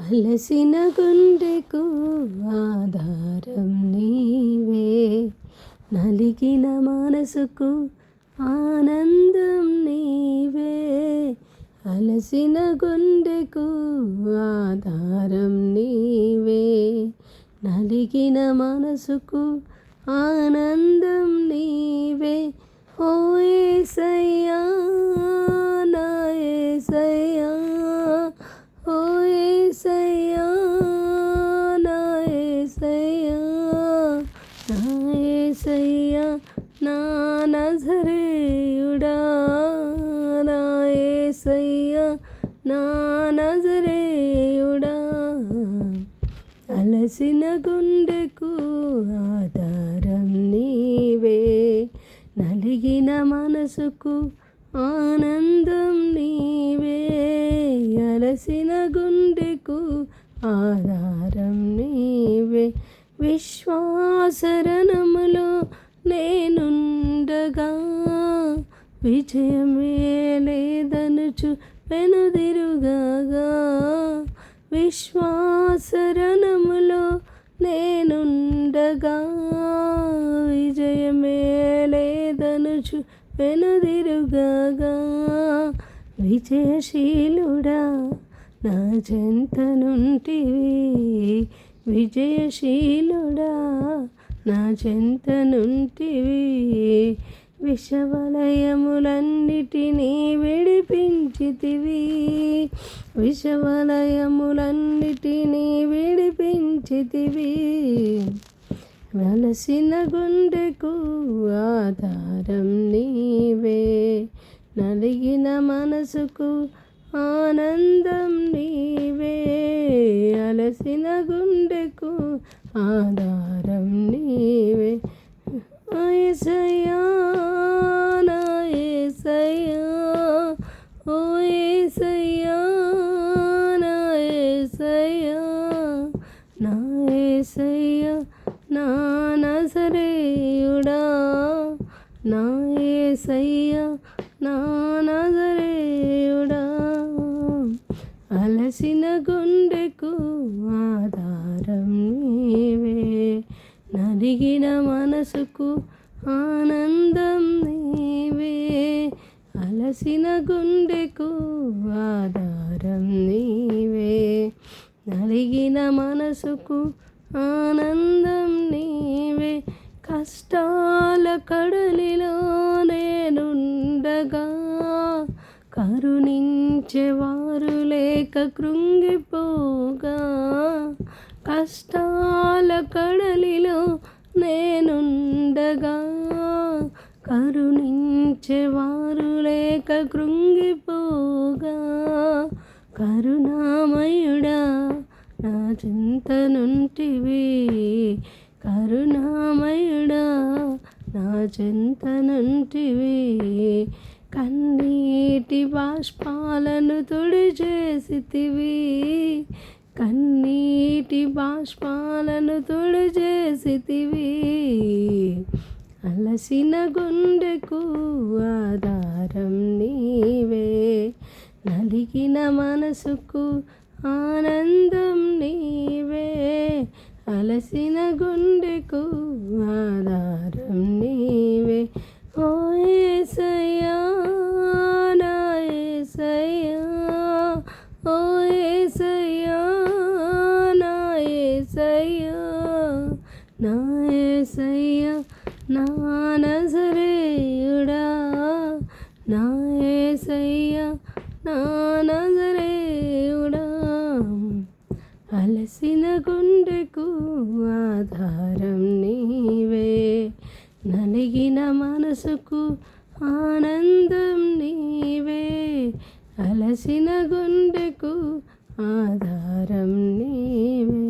అలసిన గుండెకు ఆధారం నీవే, నలిగిన మనసుకు ఆనందం నీవే. అలసిన గుండెకు ఆధారం నీవే, నలిగిన మనసుకు ఆనందం నీవే. ఓ యేసయ్యా నా యేసయ్యా, ఓ యేసయ్యా నా యేసయ్యా, నా యేసయ్యా నా నజరేయుడా, నా యేసయ్యా నా నజరేయుడా. అలసిన గుండెకు ఆధారం నీవే, నలిగిన మనసుకు ఆనందం నీవే. అలసిన గుండెకు ఆధారం నీవే. విశ్వాసరణములో నేనుండగా విజయమే లేదనుచు వెనుదిరుగగా, విశ్వాసరణములో నేనుండగా విజయమే లేదనుచు వెనుదిరుగగా, విజయశీలుడా నా చెంతనుంటివి, విజయశీలుడా నా చెంతనుంటివి. విషవలయములన్నిటినీ విడిపించితివి, విషవలయములన్నిటినీ విడిపించితివి. అలసిన గుండెకు ఆధారం నీవే, నలిగిన మనసుకు ఆనందం నీవే. అలసిన గుండెకు ఆధారం నీవే. యేసయ్యా నా యేసయ్యా, ఓ యేసయ్యా నా యేసయ్యా, నా యేసయ్యా నా నజరేయుడా, నా యేసయ్యా నా నజరేయుడా. అలసిన గుండెకు ఆధారం నీవే, నలిగిన మనసుకు ఆనందం నీవే. అలసిన గుండెకు ఆధారం నీవే, నలిగిన మనసుకు ఆనందం నీవే. కష్టాల కడలిలో నేనుండగా కరుణించేవారు లేక కృంగిపోగా, కష్టాల కడలిలో నేనుండగా కరుణించేవారు లేక కృంగిపోగా, కరుణామయుడా నా చింతనుంటివి, కరుణామయుడా నా చింతనుంటివి. కన్నీటి బాష్పాలను తుడిచేసితివి, కన్నీటి బాష్పాలను తుడిచేసితివి. అలసిన గుండెకు ఆధారం నీవే, నలిగిన మనసుకు ఆనందం నీవే. అలసిన గుండెకు ఆధారం నీవే. ఓ యేసయ్యా నా యేసయ్యా, ఓ యేసయ్యా నా యేసయ్యా, నా యేసయ్యా నా నజరేయుడా, నా యేసయ్యా నా నజరేయుడా. అలసిన గుండెకు ఆధారం నీవే, నలిగిన మనసుకు ఆనందం నీవే. అలసిన గుండెకు ఆధారం నీవే.